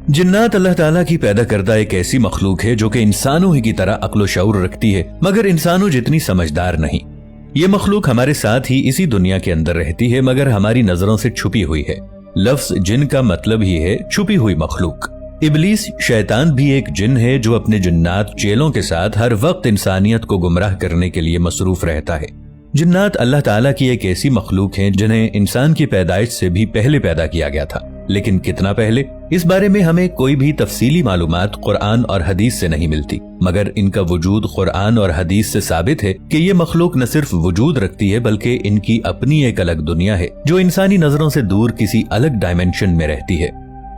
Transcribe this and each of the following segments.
जिन्नात अल्लाह ताला की पैदा करदा एक ऐसी मखलूक है जो कि इंसानों ही की तरह अक्ल शऊर रखती है, मगर इंसानों जितनी समझदार नहीं। ये मखलूक हमारे साथ ही इसी दुनिया के अंदर रहती है, मगर हमारी नजरों से छुपी हुई है। लफ्ज जिन का मतलब ही है छुपी हुई मखलूक। इबलीस शैतान भी एक जिन है जो अपने जिन्नात चेलों के साथ हर वक्त इंसानियत को गुमराह करने के लिए मसरूफ रहता है। जिन्नात अल्लाह ताला की एक ऐसी मखलूक हैं जिन्हें इंसान की पैदाइश से भी पहले पैदा किया गया था, लेकिन कितना पहले, इस बारे में हमें कोई भी तफसीली मालूमात कुरान और हदीस से नहीं मिलती, मगर इनका वजूद कुरान और हदीस से साबित है कि ये मखलूक न सिर्फ वजूद रखती है बल्कि इनकी अपनी एक अलग दुनिया है जो इंसानी नजरों से दूर किसी अलग डायमेंशन में रहती है।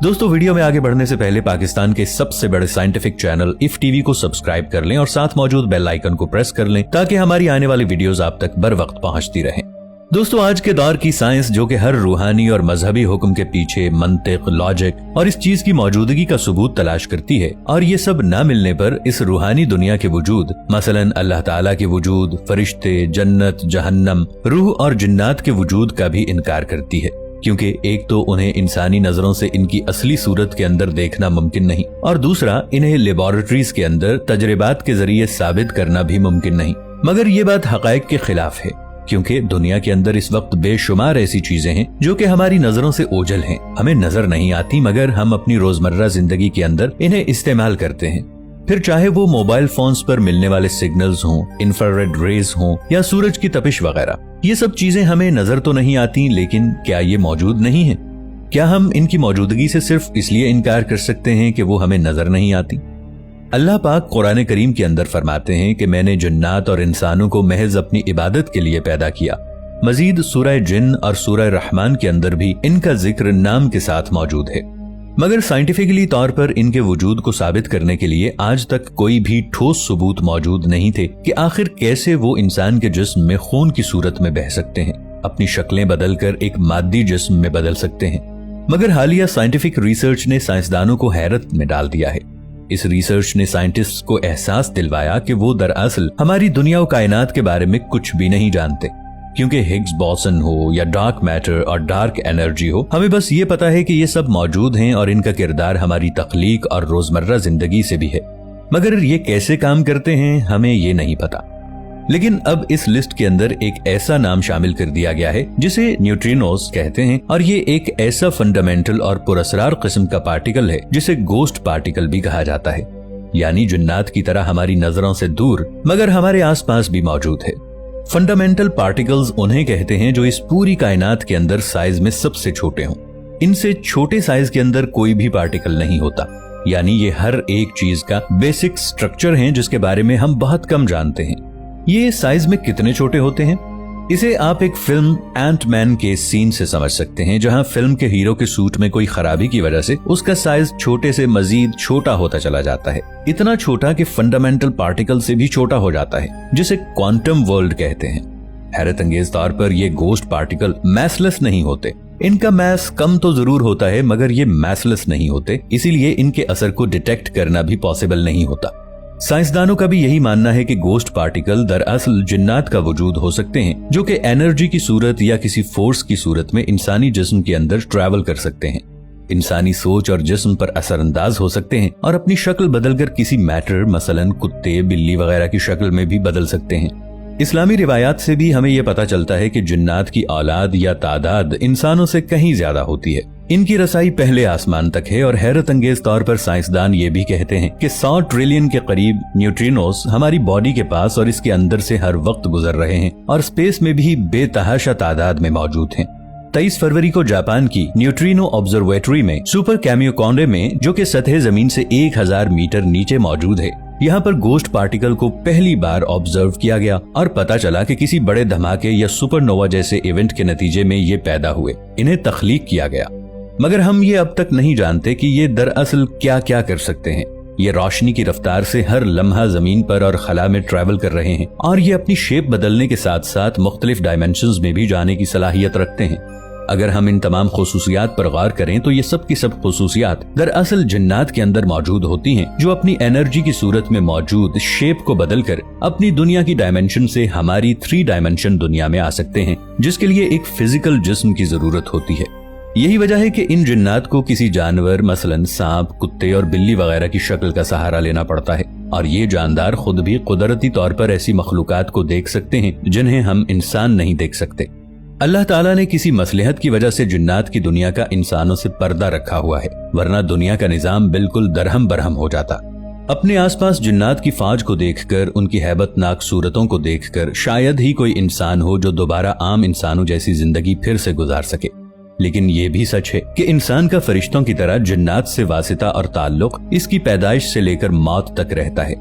दोस्तों, वीडियो में आगे बढ़ने से पहले पाकिस्तान के सबसे बड़े साइंटिफिक चैनल इफ टीवी को सब्सक्राइब कर लें और साथ मौजूद बेल आइकन को प्रेस कर लें ताकि हमारी आने वाली वीडियोस आप तक बर वक्त पहुंचती रहें। दोस्तों, आज के दौर की साइंस जो कि हर रूहानी और मजहबी हुक्म के पीछे मंतिक, लॉजिक और इस चीज की मौजूदगी का सबूत तलाश करती है, और ये सब न मिलने पर इस रूहानी दुनिया के वजूद, मसलन अल्लाह ताला के वजूद, फरिश्ते, जन्नत, जहन्नम, रूह और जिन्नात के वजूद का भी इनकार करती है, क्योंकि एक तो उन्हें इंसानी नजरों से इनकी असली सूरत के अंदर देखना मुमकिन नहीं, और दूसरा इन्हें लेबोरेटरीज के अंदर तजर्बात के जरिए साबित करना भी मुमकिन नहीं। मगर ये बात हकायक के खिलाफ है, क्योंकि दुनिया के अंदर इस वक्त बेशुमार ऐसी चीजें हैं जो कि हमारी नजरों से ओझल हैं, हमें नजर नहीं आती, मगर हम अपनी रोजमर्रा जिंदगी के अंदर इन्हें इस्तेमाल करते हैं। फिर चाहे वो मोबाइल फोन्स पर मिलने वाले सिग्नल्स हों, इंफ्रारेड रेज हों या सूरज की तपिश वगैरह, ये सब चीजें हमें नजर तो नहीं आती, लेकिन क्या ये मौजूद नहीं है? क्या हम इनकी मौजूदगी से सिर्फ इसलिए इनकार कर सकते हैं कि वो हमें नजर नहीं आती? अल्लाह पाक कुरान करीम के अंदर फरमाते हैं कि मैंने जिन्नात और इंसानों को महज अपनी इबादत के लिए पैदा किया। मजीद सूरह जिन और सूरह रहमान के अंदर भी इनका जिक्र नाम के साथ मौजूद है, मगर साइंटिफिकली तौर पर इनके वजूद को साबित करने के लिए आज तक कोई भी ठोस सबूत मौजूद नहीं थे कि आखिर कैसे वो इंसान के जिस्म में खून की सूरत में बह सकते हैं, अपनी शक्लें बदलकर एक मादी जिस्म में बदल सकते हैं। मगर हालिया साइंटिफिक रिसर्च ने साइंसदानों को हैरत में डाल दिया है। इस रिसर्च ने साइंटिस्ट्स को एहसास दिलवाया कि वो दरअसल हमारी दुनिया और कायनात के बारे में कुछ भी नहीं जानते, क्योंकि हिग्स बोसन हो या डार्क मैटर और डार्क एनर्जी हो, हमें बस ये पता है कि ये सब मौजूद हैं और इनका किरदार हमारी तख्लीक और रोजमर्रा जिंदगी से भी है, मगर ये कैसे काम करते हैं हमें ये नहीं पता। लेकिन अब इस लिस्ट के अंदर एक ऐसा नाम शामिल कर दिया गया है जिसे न्यूट्रिनोज कहते हैं, और ये एक ऐसा फंडामेंटल और पुरअसरार किस्म का पार्टिकल है जिसे गोस्ट पार्टिकल भी कहा जाता है, यानी जिन्नात की तरह हमारी नजरों से दूर मगर हमारे आसपास भी मौजूद है। फंडामेंटल पार्टिकल्स उन्हें कहते हैं जो इस पूरी कायनात के अंदर साइज में सबसे छोटे हों। इनसे छोटे साइज के अंदर कोई भी पार्टिकल नहीं होता, यानी ये हर एक चीज का बेसिक स्ट्रक्चर है जिसके बारे में हम बहुत कम जानते हैं। ये साइज में कितने छोटे होते हैं, इसे आप एक फिल्म एंट मैन के सीन से समझ सकते हैं, जहां फिल्म के हीरो के सूट में कोई खराबी की वजह से उसका साइज छोटे से मजीद छोटा होता चला जाता है, इतना छोटा कि फंडामेंटल पार्टिकल से भी छोटा हो जाता है, जिसे क्वांटम वर्ल्ड कहते हैं। हैरत अंगेज तौर पर ये गोस्ट पार्टिकल मैसलेस नहीं होते। इनका मैस कम तो जरूर होता है, मगर ये मैसलेस नहीं होते, इसीलिए इनके असर को डिटेक्ट करना भी पॉसिबल नहीं होता। साइंसदानों का भी यही मानना है कि गोस्ट पार्टिकल दरअसल जिन्नात का वजूद हो सकते हैं, जो कि एनर्जी की सूरत या किसी फोर्स की सूरत में इंसानी जिस्म के अंदर ट्रैवल कर सकते हैं, इंसानी सोच और जिस्म पर असरअंदाज हो सकते हैं और अपनी शक्ल बदलकर किसी मैटर, मसलन कुत्ते, बिल्ली वगैरह की शक्ल में भी बदल सकते हैं। इस्लामी रिवायात से भी हमें यह पता चलता है कि जिन्नात की औलाद या तादाद इंसानों से कहीं ज्यादा होती है। इनकी रसाई पहले आसमान तक है, और हैरत अंगेज तौर पर साइंसदान ये भी कहते हैं कि 100 ट्रिलियन के करीब न्यूट्रिनोस हमारी बॉडी के पास और इसके अंदर से हर वक्त गुजर रहे हैं, और स्पेस में भी बेतहाशा तादाद में मौजूद हैं। 23 फरवरी को जापान की न्यूट्रिनो ऑब्जर्वेटरी में सुपर कैमियोकोंडे में, जो कि सतह जमीन से 1000 मीटर नीचे मौजूद है, यहाँ पर गोस्ट पार्टिकल को पहली बार ऑब्जर्व किया गया और पता चला कि किसी बड़े धमाके या सुपरनोवा जैसे इवेंट के नतीजे में ये पैदा हुए, इन्हें तख्लीक किया गया। मगर हम ये अब तक नहीं जानते कि ये दरअसल क्या क्या कर सकते हैं। ये रोशनी की रफ्तार से हर लम्हा जमीन पर और खला में ट्रैवल कर रहे हैं, और ये अपनी शेप बदलने के साथ साथ मुख्तलिफ डायमेंशंस में भी जाने की सलाहियत रखते हैं। अगर हम इन तमाम खुसूसियात पर गौर करें तो ये सब की सब खुसूसियात दरअसल जिन्नात के अंदर मौजूद होती हैं, जो अपनी एनर्जी की सूरत में मौजूद शेप को बदलकर अपनी दुनिया की डायमेंशन से हमारी 3 डायमेंशन दुनिया में आ सकते हैं, जिसके लिए एक फिजिकल जिस्म की जरूरत होती है। यही वजह है कि इन जिन्नात को किसी जानवर मसलन सांप, कुत्ते और बिल्ली वगैरह की शक्ल का सहारा लेना पड़ता है, और ये जानदार खुद भी कुदरती तौर पर ऐसी मखलूकात को देख सकते हैं जिन्हें हम इंसान नहीं देख सकते। अल्लाह ताला ने किसी मसलहत की वजह से जिन्नात की दुनिया का इंसानों से पर्दा रखा हुआ है, वरना दुनिया का निजाम बिल्कुल दरहम बरहम हो जाता। अपने आसपास जिन्नात की फौज को देखकर, उनकी हैबतनाक सूरतों को देखकर शायद ही कोई इंसान हो जो दोबारा आम इंसानों जैसी जिंदगी फिर से गुजार सके। लेकिन ये भी सच है कि इंसान का फरिश्तों की तरह जिन्नात से वासिता और ताल्लुक इसकी पैदाइश से लेकर मौत तक रहता है।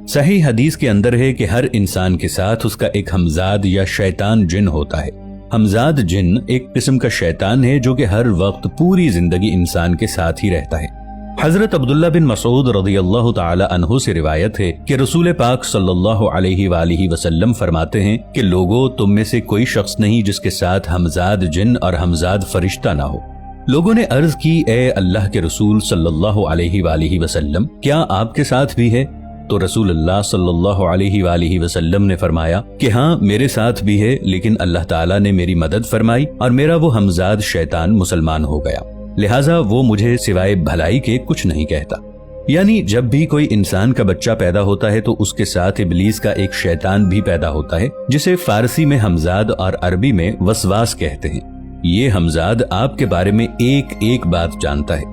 सही हदीस के अंदर है कि हर इंसान के साथ उसका एक हमजाद या शैतान जिन होता है। हमजाद जिन एक किस्म का शैतान है जो कि हर वक्त पूरी जिंदगी इंसान के साथ ही रहता है। हजरत अब्दुल्ला बिन मसूद रज़ियल्लाहु ताला अन्हु से रिवायत है कि रसूल पाक सल्लल्लाहु अलैहि वसल्लम फरमाते हैं कि लोगों, तुम में से कोई शख्स नहीं जिसके साथ हमजाद जिन और हमजाद फरिश्ता ना हो। लोगों ने अर्ज की, ए अल्लाह के रसूल सल्लल्लाहु अलैहि वसल्लम, क्या आपके साथ भी है? तो रसूलुल्लाह सल्लल्लाहु अलैहि वसल्लम ने फरमाया कि हाँ, मेरे साथ भी है, लेकिन अल्लाह ताला ने मेरी मदद फरमाई और मेरा वो हमजाद शैतान मुसलमान हो गया, लिहाजा वो मुझे सिवाय भलाई के कुछ नहीं कहता। यानी जब भी कोई इंसान का बच्चा पैदा होता है तो उसके साथ इब्लीस का एक शैतान भी पैदा होता है, जिसे फारसी में हमजाद और अरबी में वसवास कहते हैं। ये हमजाद आपके बारे में एक एक बात जानता है।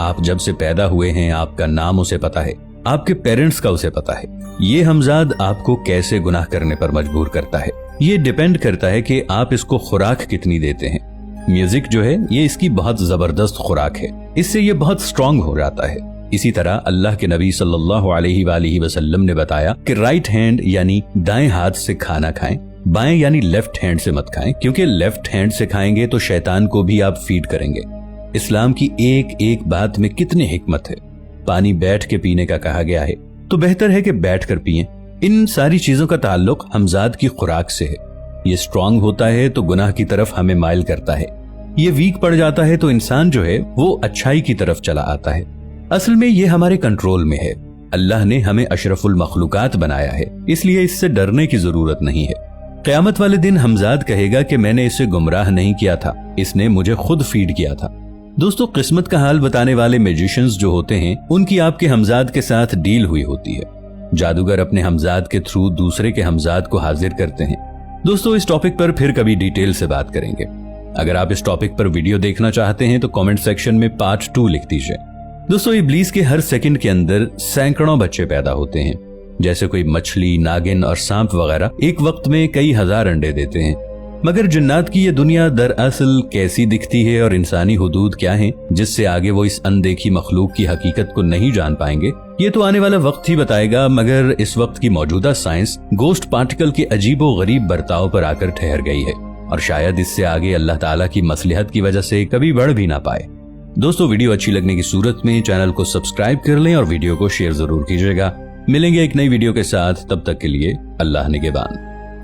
आप जब से पैदा हुए हैं आपका नाम उसे पता है, आपके पेरेंट्स का उसे पता है। ये हमजाद आपको कैसे गुनाह करने पर मजबूर करता है, ये डिपेंड करता है कि आप इसको खुराक कितनी देते हैं। म्यूजिक जो है ये इसकी बहुत जबरदस्त खुराक है, इससे ये बहुत स्ट्रांग हो जाता है। इसी तरह अल्लाह के नबी सल्लल्लाहु अलैहि वसल्लम ने बताया कि राइट हैंड यानी दाएं हाथ से खाना खाएं, बाएं यानी लेफ्ट हैंड से मत खाएं, क्योंकि लेफ्ट हैंड से खाएंगे तो शैतान को भी आप फीड करेंगे। इस्लाम की एक एक बात में कितनी हिकमत है। पानी बैठ के पीने का कहा गया है तो बेहतर है कि बैठ कर पिएं। इन सारी चीजों का ताल्लुक हमजाद की खुराक से है। ये स्ट्रांग होता है तो गुनाह की तरफ हमें माइल करता है, ये वीक पड़ जाता है तो इंसान जो है वो अच्छाई की तरफ चला आता है। असल में ये हमारे कंट्रोल में है। अल्लाह ने हमें अशरफुल मखलूकात बनाया है, इसलिए इससे डरने की जरूरत नहीं है। क़यामत वाले दिन हमजाद कहेगा कि मैंने इसे गुमराह नहीं किया था, इसने मुझे खुद फीड किया था। दोस्तों, किस्मत का हाल बताने वाले मैजिशियंस जो होते हैं उनकी आपके हमजाद के साथ डील हुई होती है। जादूगर अपने हमजाद के थ्रू दूसरे के हमजाद को हाजिर करते हैं। दोस्तों, इस टॉपिक पर फिर कभी डिटेल से बात करेंगे। अगर आप इस टॉपिक पर वीडियो देखना चाहते हैं तो कमेंट सेक्शन में पार्ट 2 लिख दीजिए। दोस्तों, इब्लीस के हर सेकंड के अंदर सैकड़ों बच्चे पैदा होते हैं। जैसे कोई मछली, नागिन और सांप वगैरह एक वक्त में कई हजार अंडे देते हैं। मगर जिन्नात की ये दुनिया दरअसल कैसी दिखती है और इंसानी हुदूद क्या है, जिससे आगे वो इस अनदेखी मखलूक की हकीकत को नहीं जान पाएंगे, ये तो आने वाला वक्त ही बताएगा। मगर इस वक्त की मौजूदा साइंस गोस्ट पार्टिकल के अजीबो गरीब बर्ताव पर आकर ठहर गई है और शायद इससे आगे अल्लाह ताला की मसलिहत की वजह से कभी बढ़ भी ना पाए। दोस्तों, वीडियो अच्छी लगने की सूरत में चैनल को सब्सक्राइब कर लें और वीडियो को शेयर जरूर कीजिएगा। मिलेंगे एक नई वीडियो के साथ, तब तक के लिए अल्लाह निगहबान।